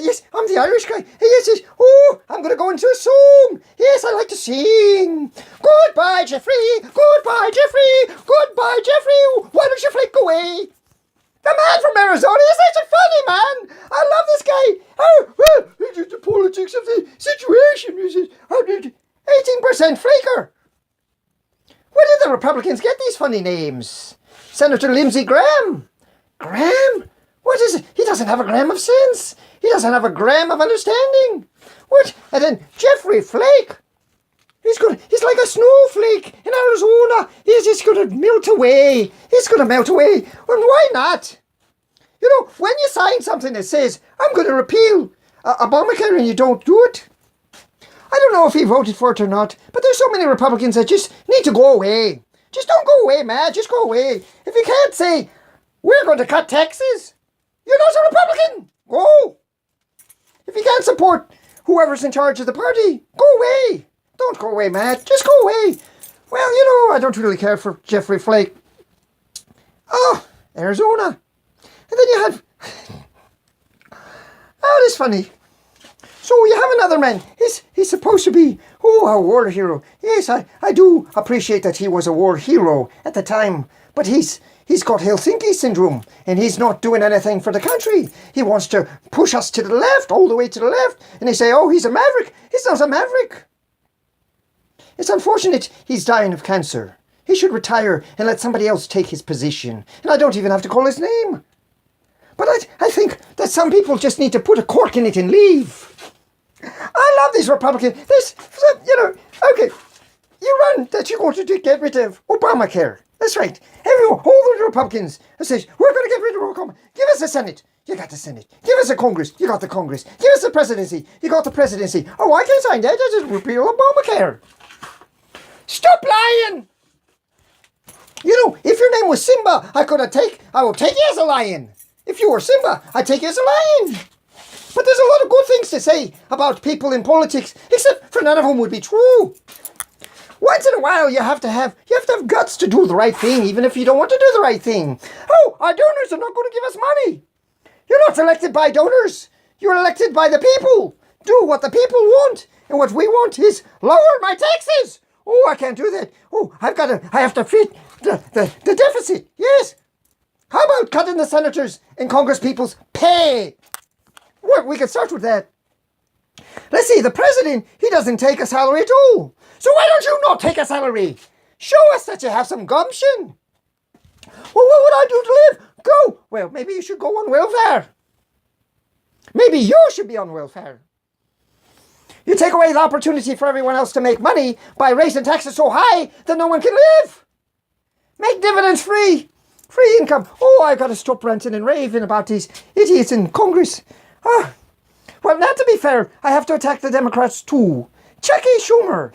yes, I'm the Irish guy. Yes, yes. Oh, I'm going to go into a song. Yes, I like to sing. Goodbye, Jeffrey. Goodbye, Jeffrey. Goodbye, Jeffrey. Why don't you Flake away? The man from Arizona is such a funny man. I love this guy. Oh, well, it's just the politics of the situation. He says, 18% Flaker. Where did the Republicans get these funny names? Senator Lindsey Graham. Graham? What is it? He doesn't have a gram of sense. He doesn't have a gram of understanding. What? And then Jeffrey Flake. He's like a snowflake in Arizona. He's just going to melt away. He's going to melt away. And why not? You know, when you sign something that says, I'm going to repeal Obamacare and you don't do it, I don't know if he voted for it or not, but there's so many Republicans that just need to go away. Just don't go away, man. Just go away. If you can't say, we're going to cut taxes, you're not a Republican. Go. If you can't support whoever's in charge of the party, go away. Don't go away, Matt. Just go away. Well, you know, I don't really care for Jeffrey Flake. Oh, Arizona. And then you have... Oh, that's funny. So you have another man. He's supposed to be, a war hero. Yes, I do appreciate that he was a war hero at the time. But he's got Helsinki syndrome, and he's not doing anything for the country. He wants to push us to the left, all the way to the left. And they say, oh, he's a maverick. He's not a maverick. It's unfortunate he's dying of cancer. He should retire and let somebody else take his position. And I don't even have to call his name. But I think that some people just need to put a cork in it and leave. I love these Republicans. Okay, you run that you're going to get rid of Obamacare. That's right. Everyone, all the Republicans say, we're going to get rid of Obamacare. Give us the Senate. You got the Senate. Give us the Congress. You got the Congress. Give us the presidency. You got the presidency. Oh, I can sign that. I just repeal Obamacare. Stop lying. You know, if your name was Simba, I will take you as a lion. If you were Simba, I'd take you as a lion. But there's a lot of good things to say about people in politics, except for none of them would be true. Once in a while, you have to have guts to do the right thing, even if you don't want to do the right thing. Oh, our donors are not going to give us money. You're not elected by donors. You're elected by the people. Do what the people want. And what we want is lower my taxes. Oh, I can't do that. Oh, I have to fit the deficit. Yes. How about cutting the senators and Congress people's pay? Well, we can start with that. Let's see, the president, he doesn't take a salary at all. So why don't you not take a salary? Show us that you have some gumption. Well, what would I do to live? Go. Well, maybe you should go on welfare. Maybe you should be on welfare. You take away the opportunity for everyone else to make money by raising taxes so high that no one can live. Make dividends free. Free income. Oh, I've got to stop ranting and raving about these idiots in Congress. Well, now to be fair, I have to attack the Democrats too. Chucky Schumer.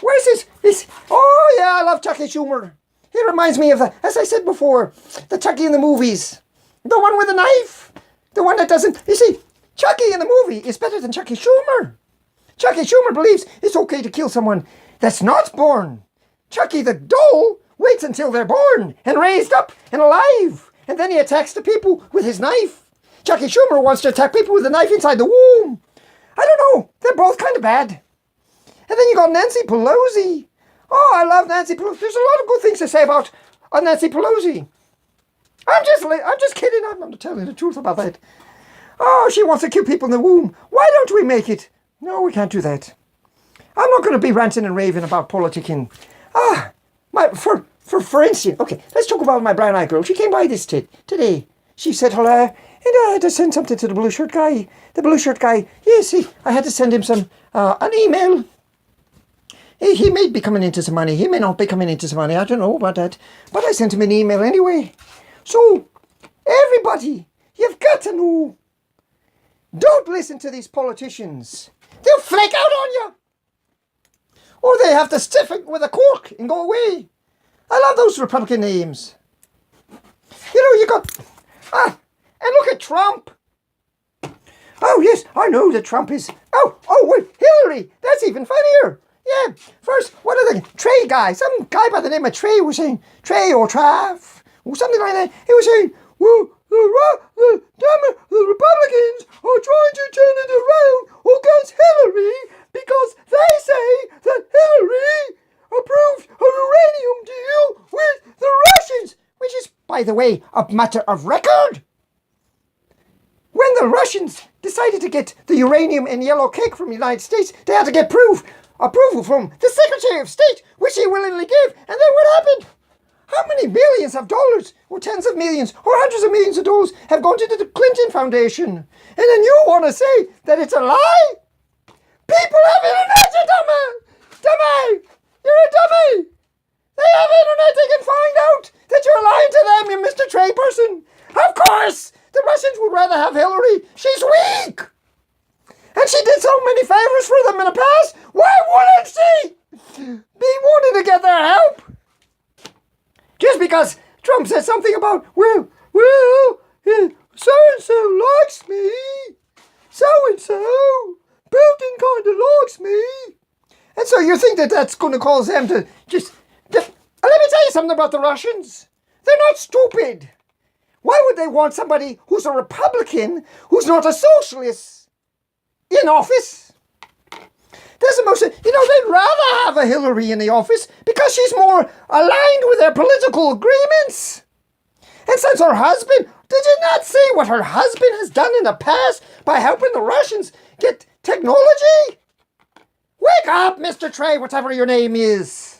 Where's his... Oh, yeah, I love Chucky Schumer. He reminds me of, as I said before, the Chucky in the movies. The one with the knife. The one that doesn't... You see, Chucky in the movie is better than Chucky Schumer. Chucky Schumer believes it's okay to kill someone that's not born. Chucky the doll waits until they're born and raised up and alive. And then he attacks the people with his knife. Chucky Schumer wants to attack people with a knife inside the womb. I don't know. They're both kind of bad. And then you got Nancy Pelosi. Oh, I love Nancy Pelosi. There's a lot of good things to say about Nancy Pelosi. I'm just kidding. I'm not telling the truth about that. Oh, she wants to kill people in the womb. Why don't we make it? No, we can't do that. I'm not going to be ranting and raving about politicking. For instance, okay, let's talk about my brown-eyed girl. She came by this today. She said hello, and I had to send something to the blue shirt guy. The blue shirt guy, I had to send him an email. He may be coming into some money. He may not be coming into some money. I don't know about that. But I sent him an email anyway. So, everybody, you've got to know. Don't listen to these politicians. They'll flake out on you. Or they have to stiff it with a cork and go away. I love those Republican names. You know, you got... and look at Trump. Oh, yes, I know that Trump is... Oh, wait, Hillary. That's even funnier. Yeah, first, what are the Trey guy? Some guy by the name of Trey was saying, Trey or Trav, or something like that. He was saying, well, the Republicans are trying to turn by the way, a matter of record. When the Russians decided to get the uranium in yellow cake from the United States, they had to get approval from the Secretary of State, which he willingly gave. And then what happened? How many millions of dollars, or tens of millions, or hundreds of millions of dollars have gone to the Clinton Foundation? And then you want to say that it's a lie? People have internet, you dummy! Dummy! You're a dummy! They have internet, they can find out that you're lying to them, you Mr. Trade person. Of course, the Russians would rather have Hillary. She's weak. And she did so many favors for them in the past. Why wouldn't she be wanting to get their help? Just because Trump said something about, so-and-so likes me. So-and-so. Putin kind of likes me. And so you think that that's going to cause them to just... Let me tell you something about the Russians. They're not stupid. Why would they want somebody who's a Republican, who's not a socialist, in office? That's the most... they'd rather have a Hillary in the office because she's more aligned with their political agreements. And since her husband... Did you not see what her husband has done in the past by helping the Russians get technology? Wake up, Mr. Trey, whatever your name is.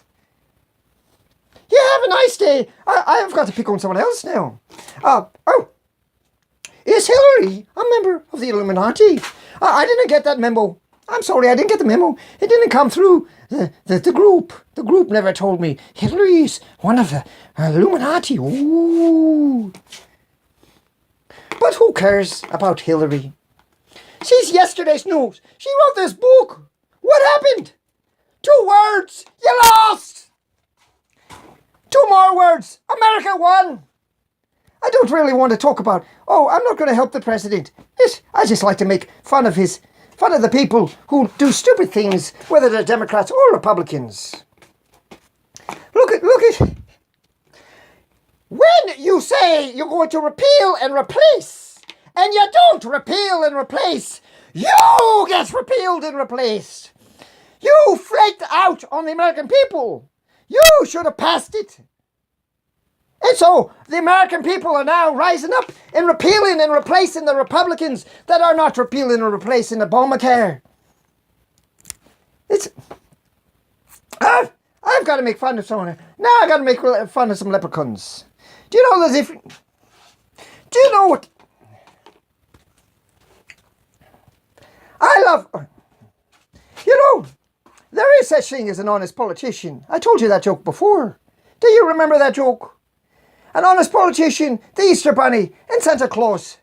You have a nice day. I've got to pick on someone else now. Is Hillary a member of the Illuminati? I didn't get that memo. I'm sorry, I didn't get the memo. It didn't come through the group. The group never told me. Hillary is one of the Illuminati. Ooh. But who cares about Hillary? She's yesterday's news. She wrote this book. What happened? 2 words. You lost. 2 more words. America won. I don't really want to talk about, I'm not going to help the president. I just like to make fun of the people who do stupid things, whether they're Democrats or Republicans. Look at when you say you're going to repeal and replace, and you don't repeal and replace, you get repealed and replaced. You flaked out on the American people. You should have passed it. And so the American people are now rising up and repealing and replacing the Republicans that are not repealing or replacing Obamacare. I've got to make fun of someone. Now I've got to make fun of some leprechauns. Do you know the difference? Do you know what? There is such thing as an honest politician. I told you that joke before. Do you remember that joke? An honest politician, the Easter Bunny, and Santa Claus.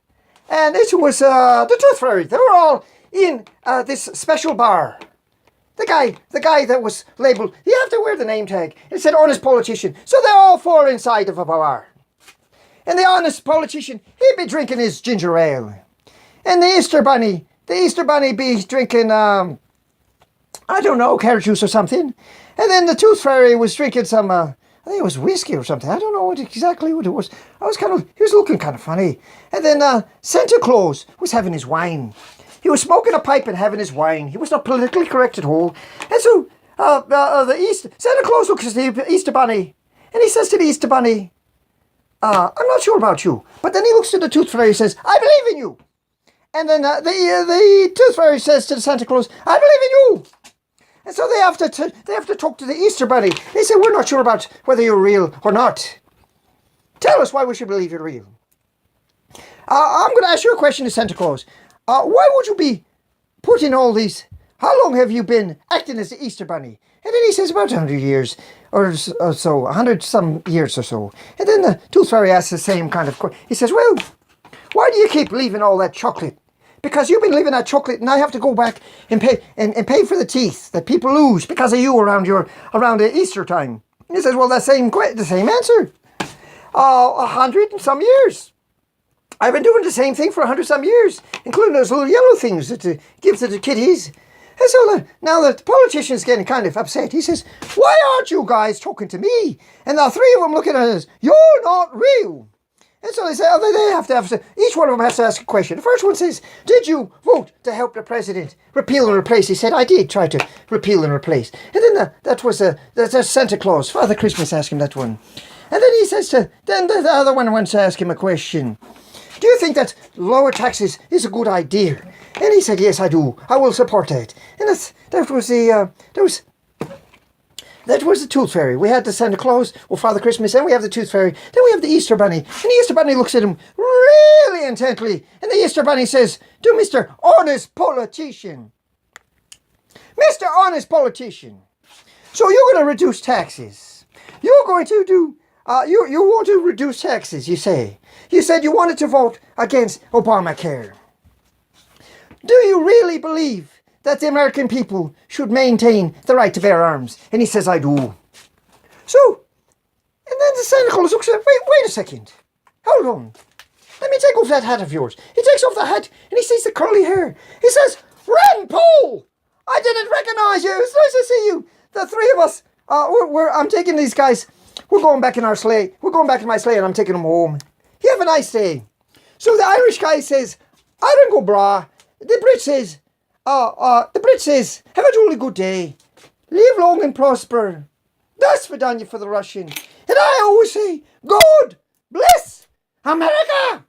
And it was the Tooth Fairy. They were all in this special bar. The guy that was labelled, you have to wear the name tag. It said honest politician. So they're all 4 inside of a bar. And the honest politician, he'd be drinking his ginger ale. And the Easter Bunny be drinking, carrot juice or something. And then the Tooth Fairy was drinking some, I think it was whiskey or something. I don't know exactly what it was. He was looking kind of funny. And then Santa Claus was having his wine. He was smoking a pipe and having his wine. He was not politically correct at all. And so Santa Claus looks at the Easter Bunny. And he says to the Easter Bunny, I'm not sure about you. But then he looks to the Tooth Fairy and says, I believe in you. And then the Tooth Fairy says to the Santa Claus, I believe in you. And so they have to talk to the Easter Bunny. They say, we're not sure about whether you're real or not. Tell us why we should believe you're real. I'm going to ask you a question to Santa Claus. Why would you be putting all these... How long have you been acting as the Easter Bunny? And then he says, about 100 years or so, 100 some years or so. And then the Tooth Fairy asks the same kind of question. He says, well, why do you keep leaving all that chocolate? Because you've been leaving that chocolate and I have to go back and pay for the teeth that people lose because of you around the Easter time. And he says, well, the same answer. 100 and some years. I've been doing the same thing for 100 some years, including those little yellow things that give to the kiddies. And so now the politician's getting kind of upset. He says, why aren't you guys talking to me? And the 3 of them looking at us, you're not real. And so they say, they have to have, each one of them has to ask a question. The first one says, did you vote to help the president repeal and replace? He said, I did try to repeal and replace. And then that's Santa Claus, Father Christmas asked him that one. And then he says then the other one wants to ask him a question. Do you think that lower taxes is a good idea? And he said, yes, I do. I will support that. And that was the Tooth Fairy. We had the Santa Claus, or Father Christmas, then we have the Tooth Fairy, then we have the Easter Bunny. And the Easter Bunny looks at him really intently. And the Easter Bunny says to Mr. Honest Politician, Mr. Honest Politician, so you're going to reduce taxes. You're going to do, you want to reduce taxes, you say. You said you wanted to vote against Obamacare. Do you really believe that the American people should maintain the right to bear arms? And he says, I do. So, and then the Santa Claus looks at him, wait a second. Hold on. Let me take off that hat of yours. He takes off the hat and he sees the curly hair. He says, Rand Paul! I didn't recognize you. It's nice to see you. The three of us, I'm taking these guys. We're going back in our sleigh. We're going back in my sleigh and I'm taking them home. You have a nice day. So the Irish guy says, I don't go bra. The Brit says, have a jolly good day. Live long and prosper. That's Vidanya for the Russian. And I always say, God bless America.